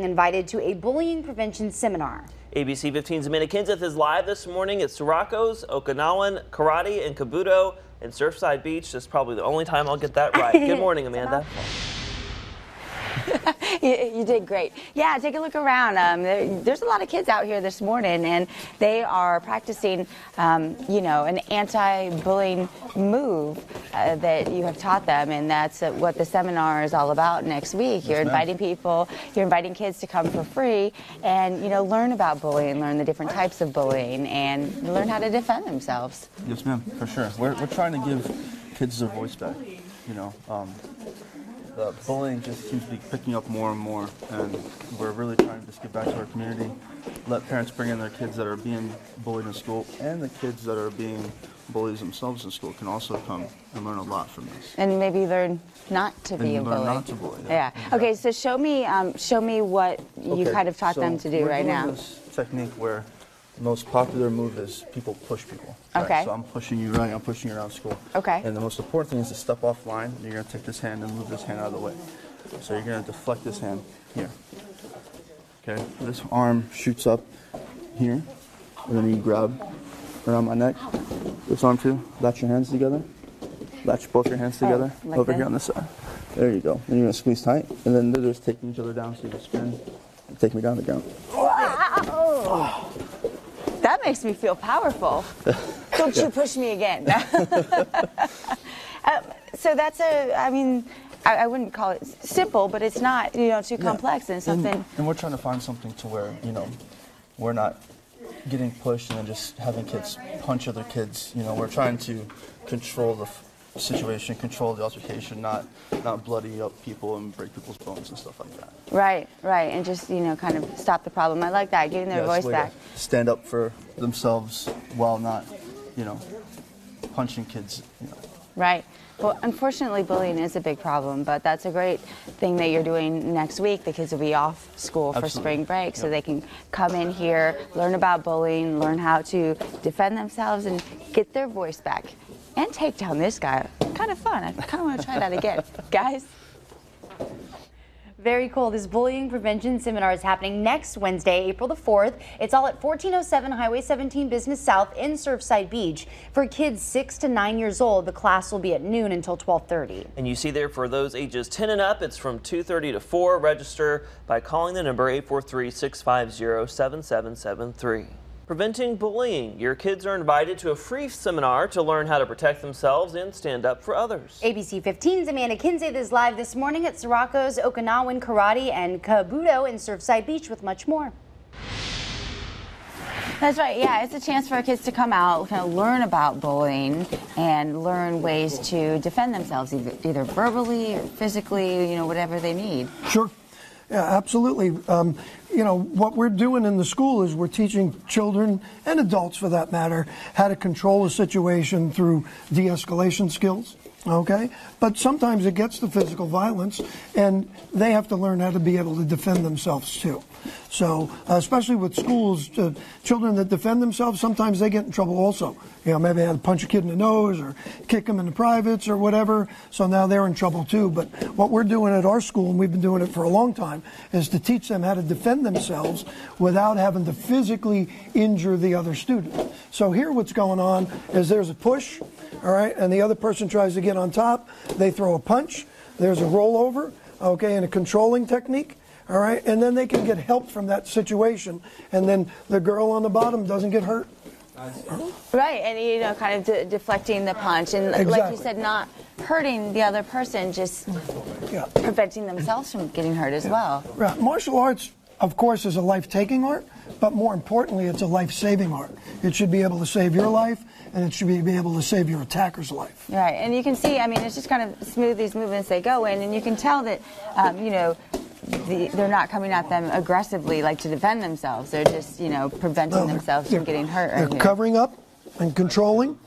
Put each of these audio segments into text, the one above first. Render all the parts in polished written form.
Invited to a bullying prevention seminar. ABC 15's Amanda Kinseth is live this morning at Ciraco's, Okinwan, Karate, and Kabuto in Surfside Beach. This is probably the only time I'll get that right. Good morning, Amanda. You did great. Yeah, take a look around. There's a lot of kids out here this morning, and they are practicing, you know, an anti-bullying move that you have taught them, and that's what the seminar is all about next week. You're inviting people, you're inviting kids to come for free and, you know, learn about bullying, learn the different types of bullying, and learn how to defend themselves. Yes, ma'am, for sure. We're trying to give kids their voice back, you know. The bullying just seems to be picking up more and more, and we're really trying to just get back to our community, let parents bring in their kids that are being bullied in school, and the kids that are being bullies themselves in school can also come and learn a lot from this. And maybe learn not to be a bully. Learn not to bully. Yeah. Exactly. Okay, so show me what you kind of taught them to do right now. This technique where the most popular move is people push people. Okay. Right? So I'm pushing you right, I'm pushing you around school. Okay. And the most important thing is to step off line. You're going to take this hand and move this hand out of the way. So you're going to deflect this hand here. Okay. This arm shoots up here, and then you grab around my neck. This arm too. Latch your hands together. Latch both your hands together. Like over this? Here on this side. There you go. Then you're going to squeeze tight, and then they're just taking each other down so you can spin and take me down the ground. Wow. That makes me feel powerful. Don't you push me again. So that's I mean, I wouldn't call it simple, but it's not, you know, too complex and something. And we're trying to find something to where, you know, we're not getting pushed and then just having kids punch other kids. You know, we're trying to control the situation, control the altercation, not bloody up people and break people's bones and stuff like that. Right, and just, you know, kind of stop the problem. I like that, getting their voice back. Stand up for themselves while not, you know, punching kids. You know. Right. Well, unfortunately, bullying is a big problem, but that's a great thing that you're doing next week. The kids will be off school for spring break, so they can come in here, learn about bullying, learn how to defend themselves, and get their voice back. And take down this guy. Kind of fun. I kind of want to try that again. Guys? Very cool. This bullying prevention seminar is happening next Wednesday, April the 4th. It's all at 1407 Highway 17 Business South in Surfside Beach. For kids 6 to 9 years old, the class will be at noon until 12:30. And you see there for those ages 10 and up, it's from 2:30 to 4. Register by calling the number 843-650-7773. Preventing bullying. Your kids are invited to a free seminar to learn how to protect themselves and stand up for others. ABC 15's Amanda Kinseth is live this morning at Ciraco's, Okinwan, Karate, and Kabuto in Surfside Beach with much more. That's right. Yeah, it's a chance for our kids to come out, kind of learn about bullying and learn ways to defend themselves, either verbally or physically, you know, whatever they need. Sure. Yeah, absolutely. You know, what we're doing in the school is we're teaching children and adults, for that matter, how to control a situation through de-escalation skills. Okay? But sometimes it gets to physical violence, and they have to learn how to be able to defend themselves too. So, especially with schools, children that defend themselves, sometimes they get in trouble also. You know, maybe they had to punch a kid in the nose or kick them in the privates or whatever, so now they're in trouble too. But what we're doing at our school, and we've been doing it for a long time, is to teach them how to defend themselves without having to physically injure the other student. So here what's going on is there's a push, all right, and the other person tries to get on top. They throw a punch. There's a rollover, okay, and a controlling technique. All right, and then they can get help from that situation, and then the girl on the bottom doesn't get hurt. Right, and you know, kind of deflecting the punch, and like you said, not hurting the other person, just preventing themselves from getting hurt as well. Right. Martial arts, of course, is a life-taking art, but more importantly, it's a life-saving art. It should be able to save your life, and it should be able to save your attacker's life. Right, and you can see, I mean, it's just kind of smooth, these movements they go in, and you can tell that, you know, they're not coming at them aggressively, like to defend themselves. They're just, you know, preventing themselves from getting hurt. They're covering up and controlling.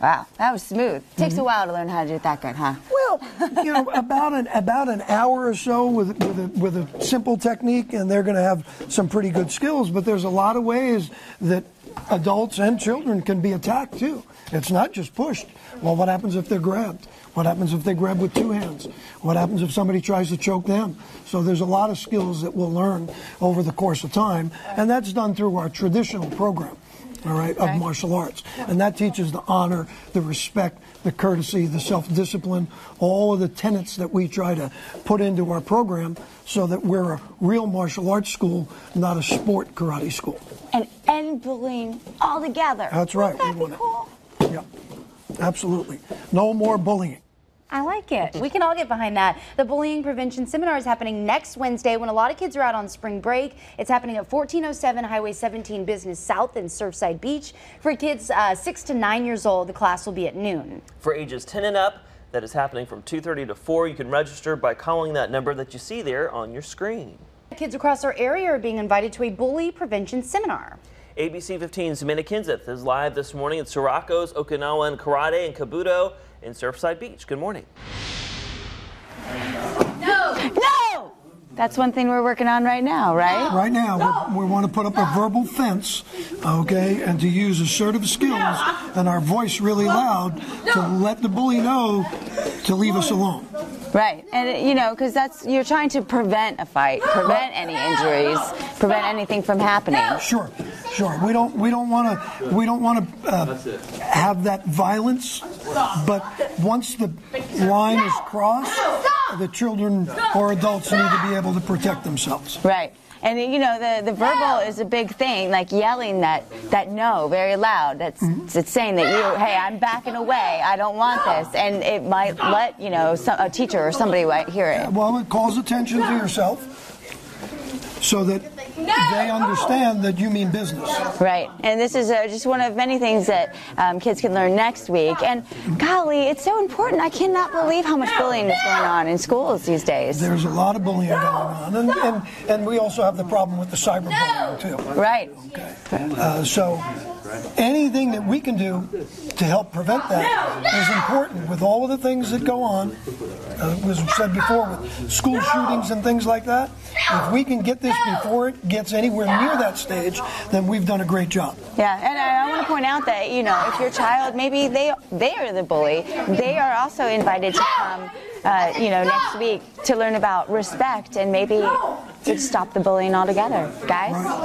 Wow, that was smooth. Takes a while to learn how to do it that good, huh? Well, you know, about an hour or so with a simple technique, and they're going to have some pretty good skills. But there's a lot of ways that adults and children can be attacked too. It's not just pushed. Well, what happens if they're grabbed? What happens if they grab with 2 hands? What happens if somebody tries to choke them? So there's a lot of skills that we'll learn over the course of time, and that's done through our traditional program, all right, of martial arts. And that teaches the honor, the respect, the courtesy, the self-discipline, all of the tenets that we try to put into our program so that we're a real martial arts school, not a sport karate school. And end bullying altogether. That's right. Wouldn't that be cool? Yeah, absolutely. No more bullying. I like it. We can all get behind that. The bullying prevention seminar is happening next Wednesday when a lot of kids are out on spring break. It's happening at 1407 Highway 17 Business South in Surfside Beach. For kids 6 to 9 years old, the class will be at noon. For ages 10 and up, that is happening from 2:30 to 4. You can register by calling that number that you see there on your screen. Kids across our area are being invited to a bully prevention seminar. ABC 15's Amanda Kinseth is live this morning at Ciraco's Okinawan Karate and Kabuto in Surfside Beach. Good morning. No! That's one thing we're working on right now, right? Right now, we want to put up a verbal fence, okay, and to use assertive skills and our voice really loud to let the bully know to leave us alone. Right, and you know, because you're trying to prevent a fight, prevent any injuries, prevent anything from happening. Sure. We don't want to have that violence, but once the line is crossed, the children or adults need to be able to protect themselves. Right. And you know, the verbal is a big thing, like yelling that no very loud. It's saying that hey, I'm backing away. I don't want this, and it might let a teacher or somebody might hear it. Well, it calls attention to yourself so that they understand that you mean business. Right, and this is just one of many things that kids can learn next week. And golly, it's so important. I cannot believe how much bullying is going on in schools these days. There's a lot of bullying going on, and we also have the problem with the cyberbullying too. Right. Okay. So anything that we can do to help prevent that is important. With all of the things that go on, as we said before, with school shootings and things like that, if we can get this before it gets anywhere near that stage, then we've done a great job. Yeah, and I want to point out that, if your child, maybe they are the bully, they are also invited to come, next week to learn about respect and maybe to stop the bullying altogether. Guys? Well,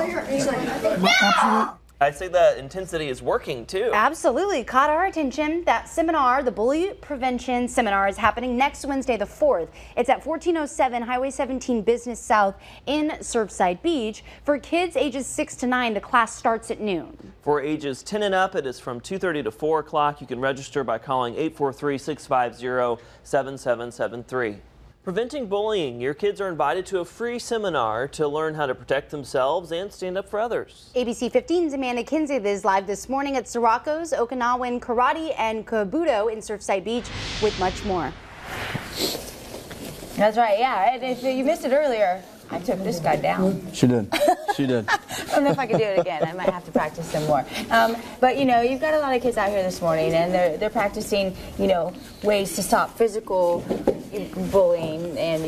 absolutely. I'd say that intensity is working too. Absolutely. Caught our attention. That seminar, the Bully Prevention Seminar, is happening next Wednesday, the 4th. It's at 1407 Highway 17 Business South in Surfside Beach. For kids ages 6 to 9, the class starts at noon. For ages 10 and up, it is from 2:30 to 4 o'clock. You can register by calling 843-650-7773. Preventing bullying. Your kids are invited to a free seminar to learn how to protect themselves and stand up for others. ABC 15's Amanda Kinseth is live this morning at Ciraco's Okinawan Karate and Kabuto in Surfside Beach with much more. That's right, yeah. And if you missed it earlier, I took this guy down. She did. She did. I don't know if I could do it again. I might have to practice some more. But you've got a lot of kids out here this morning, and they're practicing, ways to stop physical bullying and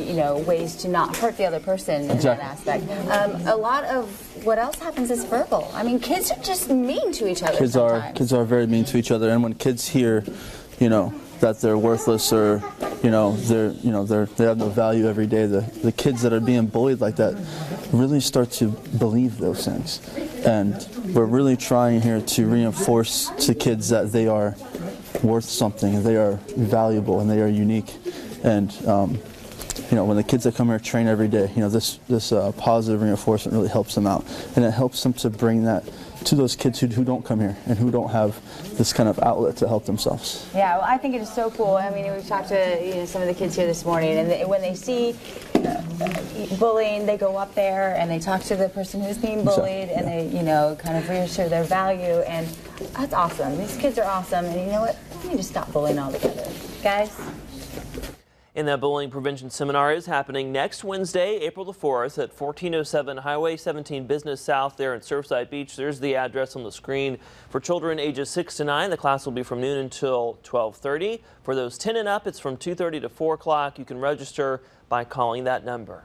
ways to not hurt the other person in that aspect. A lot of what else happens is verbal. I mean, kids are just mean to each other. Kids are very mean to each other, and when kids hear, that they're worthless or they have no value every day, the kids that are being bullied like that really start to believe those things. And we're really trying here to reinforce to kids that they are worth something, and they are valuable, and they are unique. And when the kids that come here train every day, this positive reinforcement really helps them out, and it helps them to bring that to those kids who don't come here and who don't have this kind of outlet to help themselves. Yeah, well, I think it is so cool. I mean, we've talked to some of the kids here this morning, and when they see bullying, they go up there and they talk to the person who's being bullied, and they kind of reassure their value, and that's awesome. These kids are awesome, and you know what? We need to stop bullying altogether, guys. And that bullying prevention seminar is happening next Wednesday, April the 4th at 1407 Highway 17 Business South there in Surfside Beach. There's the address on the screen. For children ages 6 to 9, the class will be from noon until 12:30. For those 10 and up, it's from 2:30 to 4 o'clock. You can register by calling that number.